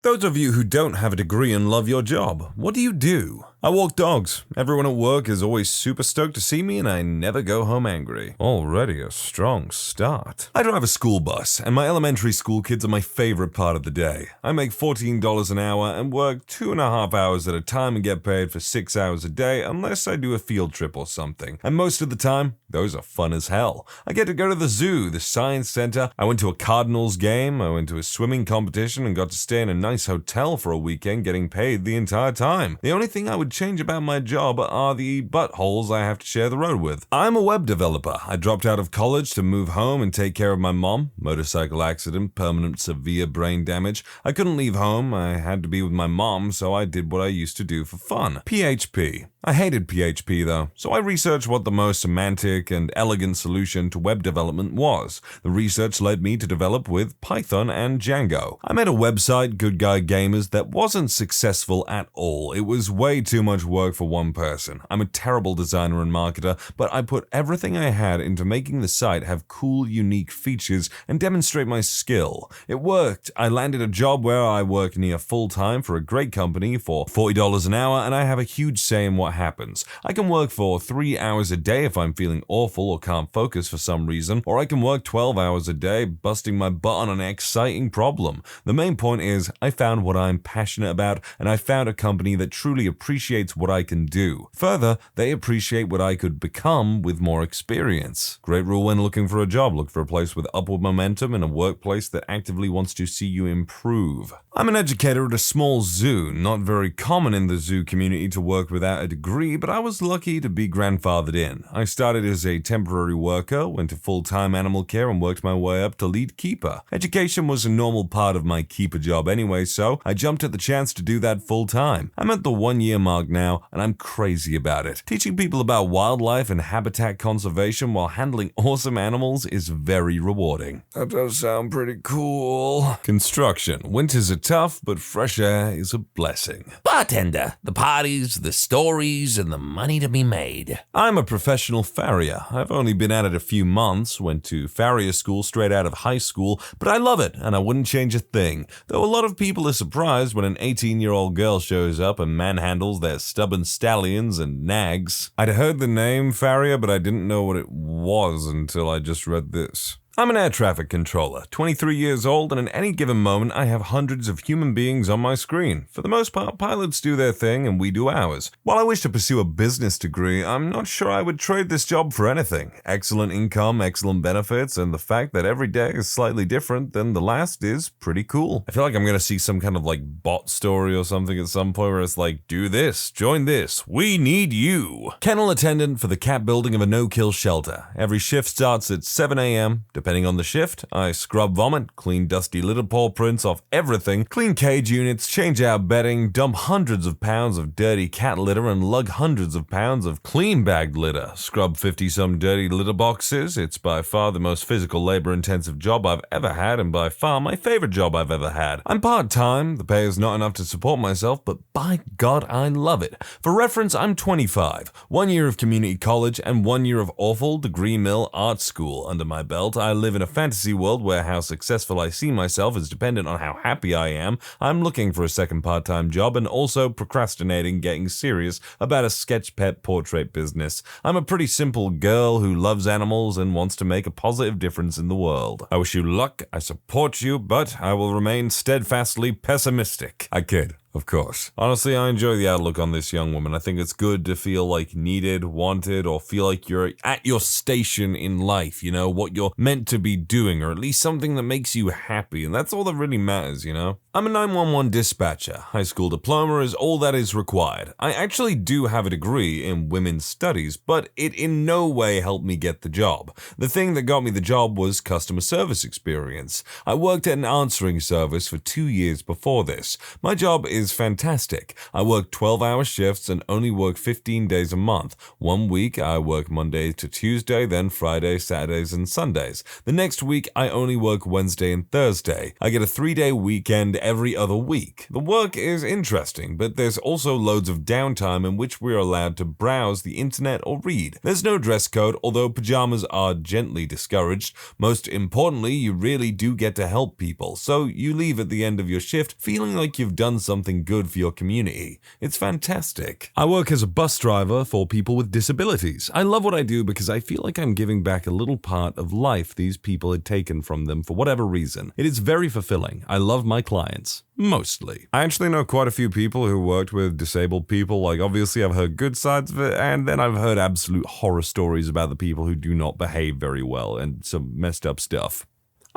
Those of you who don't have a degree and love your job, what do you do? I walk dogs. Everyone at work is always super stoked to see me and I never go home angry. Already a strong start. I drive a school bus and my elementary school kids are my favorite part of the day. I make $14 an hour and work 2.5 hours at a time and get paid for 6 hours a day unless I do a field trip or something. And most of the time, those are fun as hell. I get to go to the zoo, the science center. I went to a Cardinals game. I went to a swimming competition and got to stay in a nice hotel for a weekend getting paid the entire time. The only thing I would change about my job are the buttholes I have to share the road with. I'm a web developer. I dropped out of college to move home and take care of my mom. Motorcycle accident, permanent severe brain damage. I couldn't leave home. I had to be with my mom, so I did what I used to do for fun. PHP. I hated PHP though, so I researched what the most semantic and elegant solution to web development was. The research led me to develop with Python and Django. I made a website, Good Guy Gamers, that wasn't successful at all. It was way too much work for one person. I'm a terrible designer and marketer, but I put everything I had into making the site have cool, unique features and demonstrate my skill. It worked. I landed a job where I work near full-time for a great company for $40 an hour, and I have a huge say in what happens. I can work for 3 hours a day if I'm feeling awful or can't focus for some reason, or I can work 12 hours a day busting my butt on an exciting problem. The main point is I found what I'm passionate about, and I found a company that truly appreciates what I can do. Further, they appreciate what I could become with more experience. Great rule when looking for a job: look for a place with upward momentum and a workplace that actively wants to see you improve. I'm an educator at a small zoo. Not very common in the zoo community to work without a degree, but I was lucky to be grandfathered in. I started as a temporary worker, went to full-time animal care, and worked my way up to lead keeper. Education was a normal part of my keeper job anyway, so I jumped at the chance to do that full-time. I'm at the 1-year mark now, and I'm crazy about it. Teaching people about wildlife and habitat conservation while handling awesome animals is very rewarding. That does sound pretty cool. Construction. Winters are tough, but fresh air is a blessing. Bartender, the parties, the stories, and the money to be made. I'm a professional farrier. I've only been at it a few months, went to farrier school straight out of high school, but I love it, and I wouldn't change a thing. Though a lot of people are surprised when an 18-year-old girl shows up and manhandles their stubborn stallions and nags. I'd heard the name farrier, but I didn't know what it was until I just read this. I'm an air traffic controller, 23 years old, and at any given moment I have hundreds of human beings on my screen. For the most part, pilots do their thing and we do ours. While I wish to pursue a business degree, I'm not sure I would trade this job for anything. Excellent income, excellent benefits, and the fact that every day is slightly different than the last is pretty cool. I feel like I'm gonna see some kind of bot story or something at some point where it's like, do this, join this, we need you. Kennel attendant for the cat building of a no-kill shelter. Every shift starts at 7 a.m. Depending on the shift, I scrub vomit, clean dusty litter paw prints off everything, clean cage units, change out bedding, dump hundreds of pounds of dirty cat litter, and lug hundreds of pounds of clean bagged litter, scrub 50-some dirty litter boxes. It's by far the most physical labor-intensive job I've ever had, and by far my favorite job I've ever had. I'm part-time, the pay is not enough to support myself, but by God, I love it. For reference, I'm 25, 1 year of community college, and 1 year of awful degree mill art school under my belt. I live in a fantasy world where how successful I see myself is dependent on how happy I am. I'm looking for a second part-time job and also procrastinating getting serious about a sketch pet portrait business. I'm a pretty simple girl who loves animals and wants to make a positive difference in the world. I wish you luck, I support you, but I will remain steadfastly pessimistic. I kid. Of course. Honestly, I enjoy the outlook on this young woman. I think it's good to feel needed, wanted, or feel like you're at your station in life, what you're meant to be doing, or at least something that makes you happy, and that's all that really matters, I'm a 911 dispatcher. High school diploma is all that is required. I actually do have a degree in women's studies, but it in no way helped me get the job. The thing that got me the job was customer service experience. I worked at an answering service for 2 years before this. My job is fantastic. I work 12-hour shifts and only work 15 days a month. 1 week I work Monday to Tuesday, then Friday, Saturdays, and Sundays. The next week I only work Wednesday and Thursday. I get a 3-day weekend every other week. The work is interesting, but there's also loads of downtime in which we're allowed to browse the internet or read. There's no dress code, although pajamas are gently discouraged. Most importantly, you really do get to help people, so you leave at the end of your shift feeling like you've done something good for your community. It's fantastic. I work as a bus driver for people with disabilities. I love what I do because I feel like I'm giving back a little part of life these people had taken from them for whatever reason. It is very fulfilling. I love my clients. Mostly. I actually know quite a few people who worked with disabled people. Like, obviously I've heard good sides of it, and then I've heard absolute horror stories about the people who do not behave very well and some messed up stuff.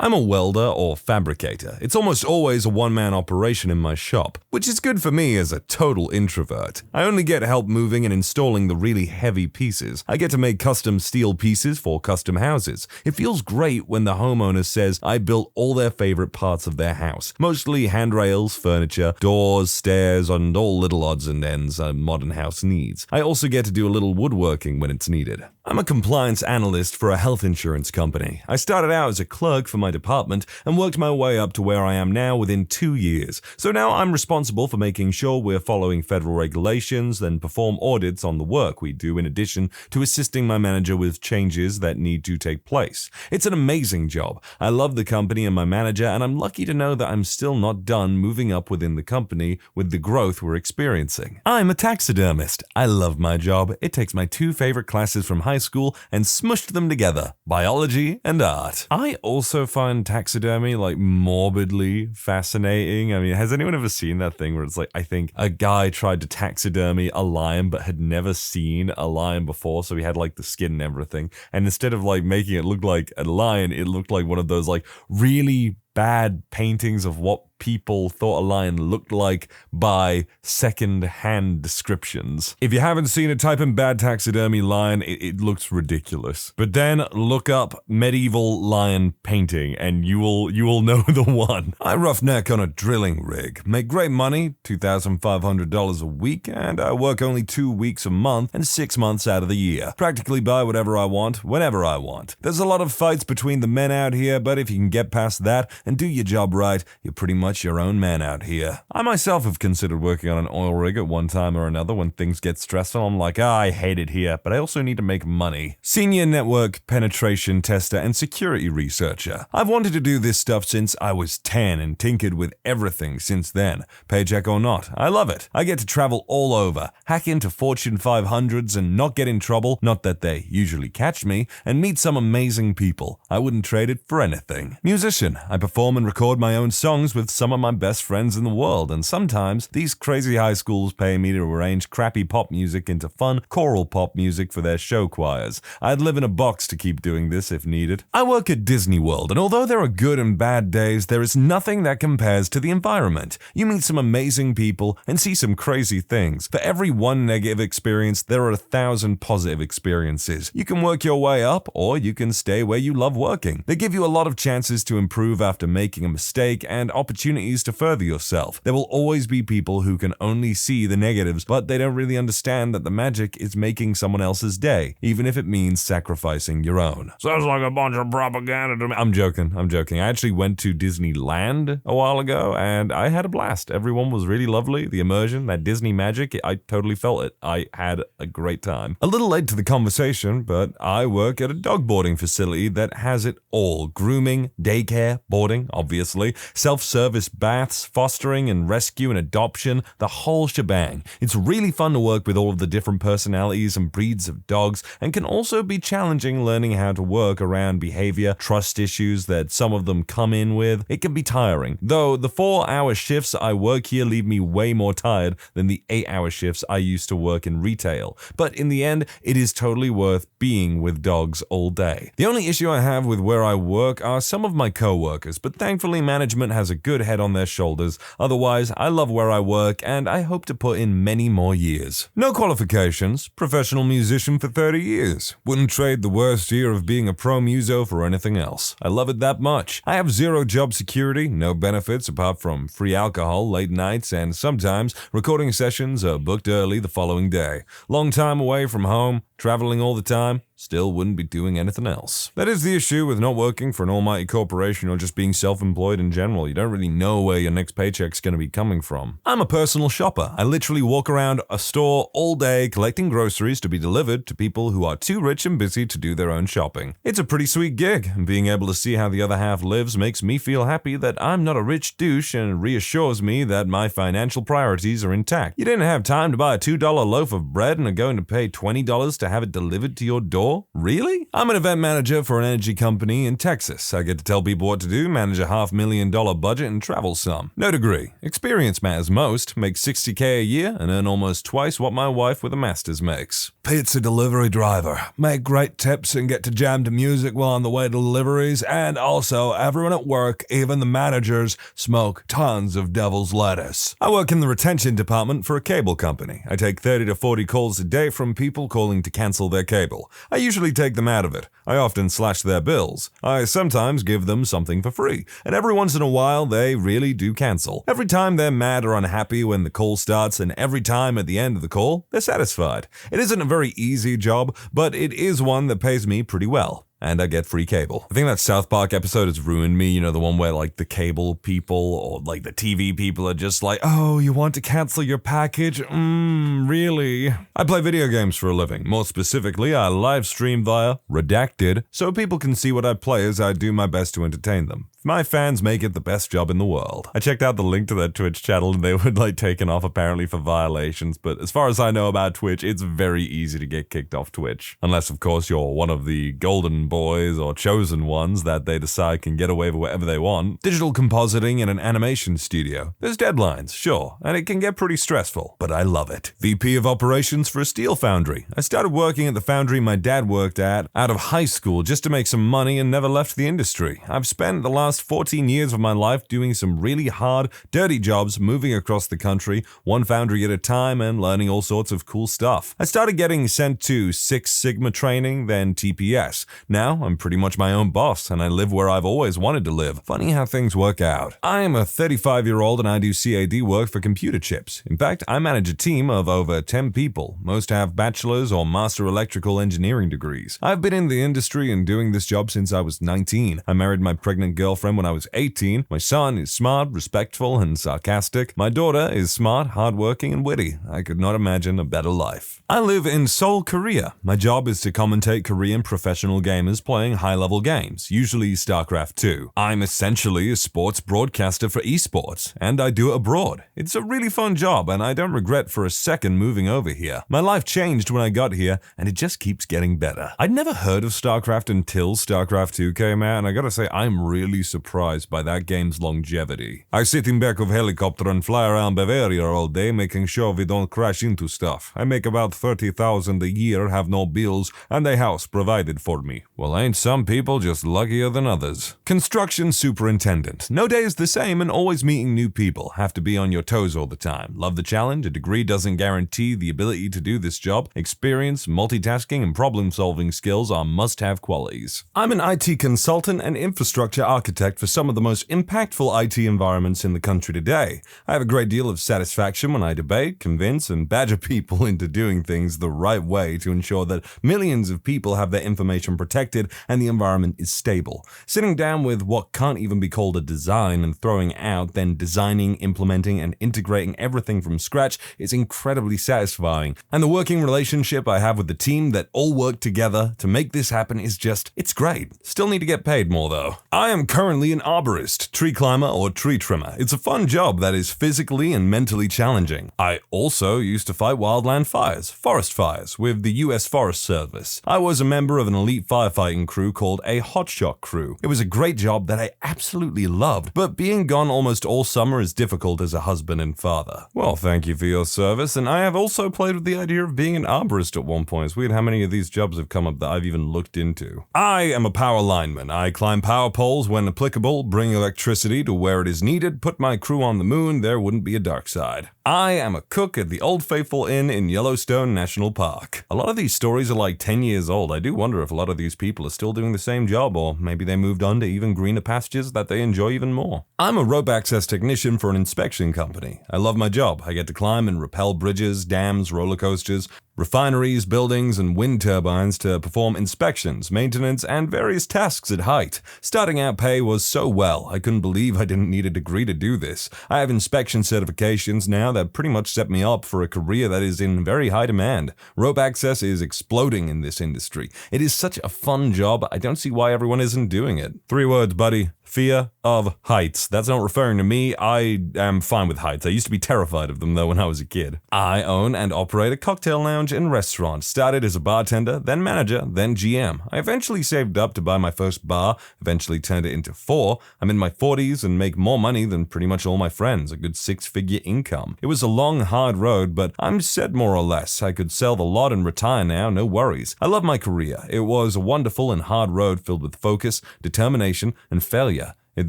I'm a welder or fabricator. It's almost always a one-man operation in my shop, which is good for me as a total introvert. I only get help moving and installing the really heavy pieces. I get to make custom steel pieces for custom houses. It feels great when the homeowner says I built all their favorite parts of their house, mostly handrails, furniture, doors, stairs, and all little odds and ends a modern house needs. I also get to do a little woodworking when it's needed. I'm a compliance analyst for a health insurance company. I started out as a clerk for my department and worked my way up to where I am now within 2 years. So now I'm responsible for making sure we're following federal regulations and perform audits on the work we do in addition to assisting my manager with changes that need to take place. It's an amazing job. I love the company and my manager, and I'm lucky to know that I'm still not done moving up within the company with the growth we're experiencing. I'm a taxidermist. I love my job. It takes my 2 favorite classes from high school and smushed them together, biology and art. I also find taxidermy morbidly fascinating. I mean, has anyone ever seen that thing where it's like, I think a guy tried to taxidermy a lion but had never seen a lion before, so he had the skin and everything, and instead of making it look like a lion, it looked like one of those really bad paintings of what people thought a lion looked like by second-hand descriptions. If you haven't seen it, type in bad taxidermy lion, it looks ridiculous. But then look up medieval lion painting and you will know the one. I roughneck on a drilling rig, make great money, $2,500 a week, and I work only 2 weeks a month and 6 months out of the year. Practically buy whatever I want, whenever I want. There's a lot of fights between the men out here, but if you can get past that and do your job right, you're pretty much your own man out here. I myself have considered working on an oil rig at one time or another when things get stressful. I'm like, I hate it here, but I also need to make money. Senior network penetration tester and security researcher. I've wanted to do this stuff since I was 10 and tinkered with everything since then. Paycheck or not, I love it. I get to travel all over, hack into Fortune 500s and not get in trouble, not that they usually catch me, and meet some amazing people. I wouldn't trade it for anything. Musician. I perform and record my own songs with some of my best friends in the world, and sometimes these crazy high schools pay me to arrange crappy pop music into fun choral pop music for their show choirs. I'd live in a box to keep doing this if needed. I work at Disney World, and although there are good and bad days, there is nothing that compares to the environment. You meet some amazing people and see some crazy things. For every one negative experience, there are 1,000 positive experiences. You can work your way up, or you can stay where you love working. They give you a lot of chances to improve after making a mistake and opportunities to further yourself. There will always be people who can only see the negatives, but they don't really understand that the magic is making someone else's day, even if it means sacrificing your own. Sounds like a bunch of propaganda to me. I'm joking. I actually went to Disneyland a while ago, and I had a blast. Everyone was really lovely. The immersion, that Disney magic, I totally felt it. I had a great time. A little late to the conversation, but I work at a dog boarding facility that has it all. Grooming, daycare, boarding, obviously, self-service baths, fostering and rescue and adoption, the whole shebang. It's really fun to work with all of the different personalities and breeds of dogs, and can also be challenging learning how to work around behavior, trust issues that some of them come in with. It can be tiring, though the 4-hour shifts I work here leave me way more tired than the 8-hour shifts I used to work in retail. But in the end, it is totally worth being with dogs all day. The only issue I have with where I work are some of my co-workers, but thankfully management has a good head on their shoulders. Otherwise, I love where I work and I hope to put in many more years. No qualifications, professional musician for 30 years. Wouldn't trade the worst year of being a pro muso for anything else. I love it that much. I have 0 job security, no benefits apart from free alcohol, late nights, and sometimes recording sessions are booked early the following day. Long time away from home, traveling all the time, still wouldn't be doing anything else. That is the issue with not working for an almighty corporation or just being self-employed in general. You don't really know where your next paycheck's going to be coming from. I'm a personal shopper. I literally walk around a store all day collecting groceries to be delivered to people who are too rich and busy to do their own shopping. It's a pretty sweet gig, and being able to see how the other half lives makes me feel happy that I'm not a rich douche and reassures me that my financial priorities are intact. You didn't have time to buy a $2 loaf of bread and are going to pay $20 to have it delivered to your door? Really? I'm an event manager for an energy company in Texas. I get to tell people what to do, manage a $500,000 budget, and travel some. No degree. Experience matters most. Make $60K a year and earn almost twice what my wife with a master's makes. Pizza delivery driver. Make great tips and get to jam to music while on the way to deliveries, and also everyone at work, even the managers, smoke tons of devil's lettuce. I work in the retention department for a cable company. I take 30 to 40 calls a day from people calling to cancel their cable. I usually take them out of it. I often slash their bills. I sometimes give them something for free, and every once in a while they really do cancel. Every time they're mad or unhappy when the call starts, and every time at the end of the call, they're satisfied. It isn't a very easy job, but it is one that pays me pretty well. And I get free cable. I think that South Park episode has ruined me, you know, the one where like the cable people or like the TV people are just like, oh, you want to cancel your package? Really? I play video games for a living. More specifically, I live stream via Redacted so people can see what I play as I do my best to entertain them. My fans make it the best job in the world. I checked out the link to their Twitch channel and they were like taken off apparently for violations, but as far as I know about Twitch, it's very easy to get kicked off Twitch. Unless of course you're one of the golden boys or chosen ones that they decide can get away with whatever they want. Digital compositing in an animation studio. There's deadlines, sure, and it can get pretty stressful, but I love it. VP of operations for a steel foundry. I started working at the foundry my dad worked at out of high school just to make some money and never left the industry. I've spent the last 14 years of my life doing some really hard, dirty jobs, moving across the country, one foundry at a time, and learning all sorts of cool stuff. I started getting sent to Six Sigma training, then TPS. Now I'm pretty much my own boss, and I live where I've always wanted to live. Funny how things work out. I am a 35-year-old and I do CAD work for computer chips. In fact, I manage a team of over 10 people. Most have bachelor's or master electrical engineering degrees. I've been in the industry and doing this job since I was 19. I married my pregnant girlfriend when I was 18. My son is smart, respectful, and sarcastic. My daughter is smart, hardworking, and witty. I could not imagine a better life. I live in Seoul, Korea. My job is to commentate Korean professional gamers playing high-level games, usually StarCraft 2. I'm essentially a sports broadcaster for esports, and I do it abroad. It's a really fun job, and I don't regret for a second moving over here. My life changed when I got here, and it just keeps getting better. I'd never heard of StarCraft until StarCraft 2 came out, and I gotta say, I'm really surprised by that game's longevity. I sit in back of helicopter and fly around Bavaria all day, making sure we don't crash into stuff. I make about $30,000 a year, have no bills, and a house provided for me. Well, ain't some people just luckier than others? Construction superintendent. No day is the same and always meeting new people. Have to be on your toes all the time. Love the challenge. A degree doesn't guarantee the ability to do this job. Experience, multitasking, and problem-solving skills are must-have qualities. I'm an IT consultant and infrastructure architect for some of the most impactful IT environments in the country today. I have a great deal of satisfaction when I debate, convince, and badger people into doing things the right way to ensure that millions of people have their information protected and the environment is stable. Sitting down with what can't even be called a design and throwing out, then designing, implementing, and integrating everything from scratch is incredibly satisfying. And the working relationship I have with the team that all work together to make this happen is just, it's great. Still need to get paid more though. I am currently an arborist, tree climber, or tree trimmer. It's a fun job that is physically and mentally challenging. I also used to fight wildland fires, forest fires, with the US Forest Service. I was a member of an elite firefighting crew called a hotshot crew. It was a great job that I absolutely loved, but being gone almost all summer is difficult as a husband and father. Well, thank you for your service, and I have also played with the idea of being an arborist at one point. It's weird how many of these jobs have come up that I've even looked into. I am a power lineman. I climb power poles when applicable, bring electricity to where it is needed, put my crew on the moon, there wouldn't be a dark side. I am a cook at the Old Faithful Inn in Yellowstone National Park. A lot of these stories are like 10 years old. I do wonder if a lot of these people are still doing the same job, or maybe they moved on to even greener pastures that they enjoy even more. I'm a rope access technician for an inspection company. I love my job. I get to climb and rappel bridges, dams, roller coasters, refineries, buildings, and wind turbines to perform inspections, maintenance, and various tasks at height. Starting out pay was so well, I couldn't believe I didn't need a degree to do this. I have inspection certifications now that pretty much set me up for a career that is in very high demand. Rope access is exploding in this industry. It is such a fun job, I don't see why everyone isn't doing it. 3 words, buddy. Fear of heights. That's not referring to me. I am fine with heights. I used to be terrified of them, though, when I was a kid. I own and operate a cocktail lounge and restaurant. Started as a bartender, then manager, then GM. I eventually saved up to buy my first bar, eventually turned it into 4. I'm in my 40s and make more money than pretty much all my friends, a good 6-figure income. It was a long, hard road, but I'm set more or less. I could sell the lot and retire now, no worries. I love my career. It was a wonderful and hard road filled with focus, determination, and failure. It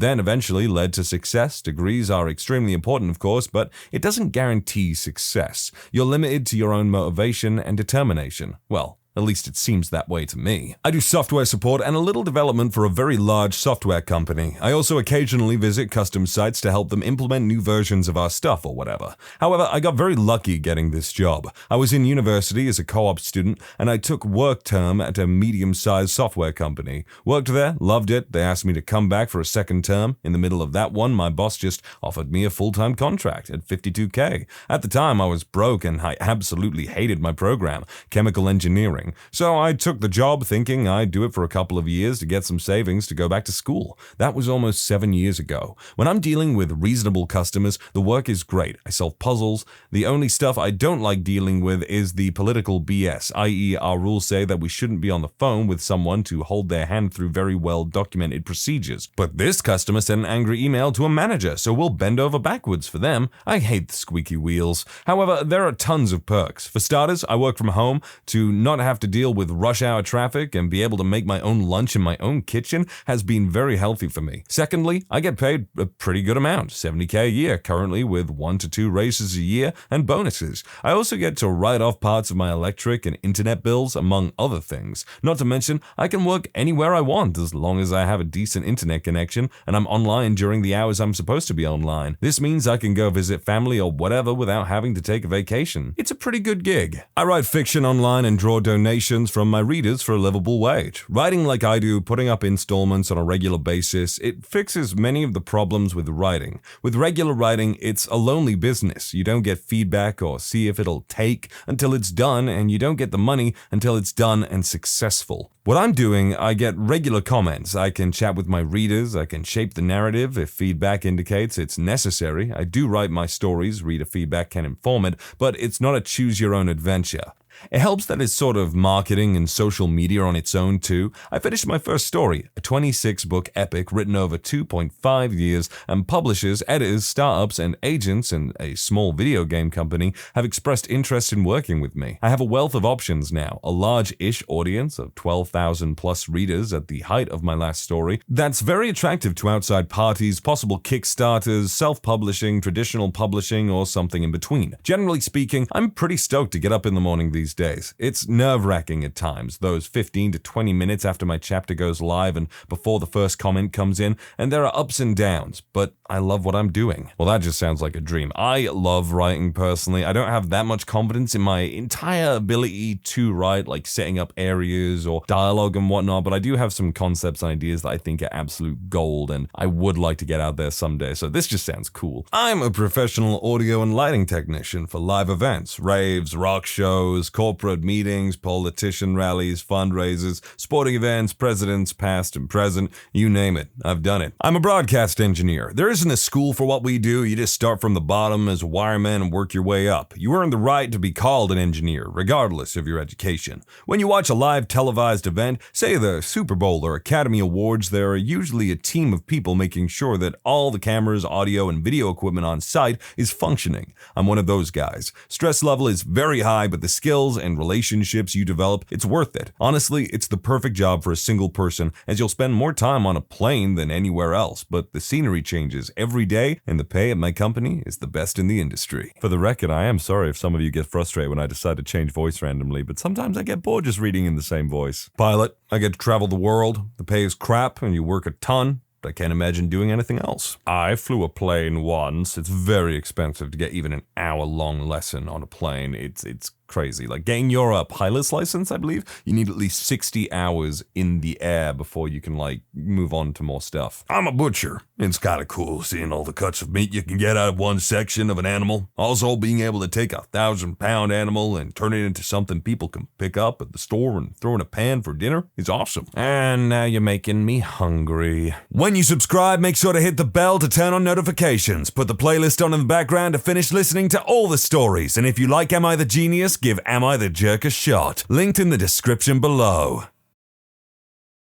then eventually led to success. Degrees are extremely important, of course, but it doesn't guarantee success. You're limited to your own motivation and determination. Well, at least it seems that way to me. I do software support and a little development for a very large software company. I also occasionally visit custom sites to help them implement new versions of our stuff or whatever. However, I got very lucky getting this job. I was in university as a co-op student, and I took work term at a medium-sized software company. Worked there, loved it. They asked me to come back for a second term. In the middle of that one, my boss just offered me a full-time contract at $52K. At the time, I was broke and I absolutely hated my program, chemical engineering. So I took the job thinking I'd do it for a couple of years to get some savings to go back to school. That was almost 7 years ago. When I'm dealing with reasonable customers, the work is great. I solve puzzles. The only stuff I don't like dealing with is the political BS, i.e. our rules say that we shouldn't be on the phone with someone to hold their hand through very well documented procedures. But this customer sent an angry email to a manager, so we'll bend over backwards for them. I hate the squeaky wheels. However, there are tons of perks. For starters, I work from home. To not have to deal with rush hour traffic and be able to make my own lunch in my own kitchen has been very healthy for me. Secondly, I get paid a pretty good amount, $70K a year, currently with 1 to 2 raises a year and bonuses. I also get to write off parts of my electric and internet bills, among other things. Not to mention, I can work anywhere I want as long as I have a decent internet connection and I'm online during the hours I'm supposed to be online. This means I can go visit family or whatever without having to take a vacation. It's a pretty good gig. I write fiction online and draw donations from my readers for a livable wage. Writing like I do, putting up installments on a regular basis, it fixes many of the problems with writing. With regular writing, it's a lonely business. You don't get feedback or see if it'll take until it's done, and you don't get the money until it's done and successful. What I'm doing, I get regular comments. I can chat with my readers. I can shape the narrative if feedback indicates it's necessary. I do write my stories. Reader feedback can inform it, but it's not a choose-your-own-adventure. It helps that it's sort of marketing and social media on its own too. I finished my first story, a 26-book epic written over 2.5 years, and publishers, editors, startups, and agents in a small video game company have expressed interest in working with me. I have a wealth of options now, a large-ish audience of 12,000 plus readers at the height of my last story. That's very attractive to outside parties, possible Kickstarters, self-publishing, traditional publishing, or something in between. Generally speaking, I'm pretty stoked to get up in the morning these days. It's nerve-wracking at times, those 15 to 20 minutes after my chapter goes live and before the first comment comes in, and there are ups and downs, but I love what I'm doing. Well, that just sounds like a dream. I love writing personally. I don't have that much confidence in my entire ability to write, like setting up areas or dialogue and whatnot, but I do have some concepts and ideas that I think are absolute gold, and I would like to get out there someday, so this just sounds cool. I'm a professional audio and lighting technician for live events, raves, rock shows, corporate meetings, politician rallies, fundraisers, sporting events, presidents, past and present, you name it, I've done it. I'm a broadcast engineer. There isn't a school for what we do. You just start from the bottom as a wireman and work your way up. You earn the right to be called an engineer, regardless of your education. When you watch a live televised event, say the Super Bowl or Academy Awards, there are usually a team of people making sure that all the cameras, audio, and video equipment on site is functioning. I'm one of those guys. Stress level is very high, but the skills and relationships you develop, it's worth it. Honestly, it's the perfect job for a single person, as you'll spend more time on a plane than anywhere else, but the scenery changes every day, and the pay at my company is the best in the industry. For the record, I am sorry if some of you get frustrated when I decide to change voice randomly, but sometimes I get bored just reading in the same voice. Pilot, I get to travel the world. The pay is crap, and you work a ton. I can't imagine doing anything else. I flew a plane once. It's very expensive to get even an hour-long lesson on a plane. It's crazy. Like getting your pilot's license, I believe, you need at least 60 hours in the air before you can like move on to more stuff. I'm a butcher. It's kind of cool seeing all the cuts of meat you can get out of one section of an animal. Also, being able to take a 1,000-pound animal and turn it into something people can pick up at the store and throw in a pan for dinner is awesome. And now you're making me hungry. When you subscribe, make sure to hit the bell to turn on notifications. Put the playlist on in the background to finish listening to all the stories. And if you like Am I the Genius, give Am I the Jerk a shot. Linked in the description below.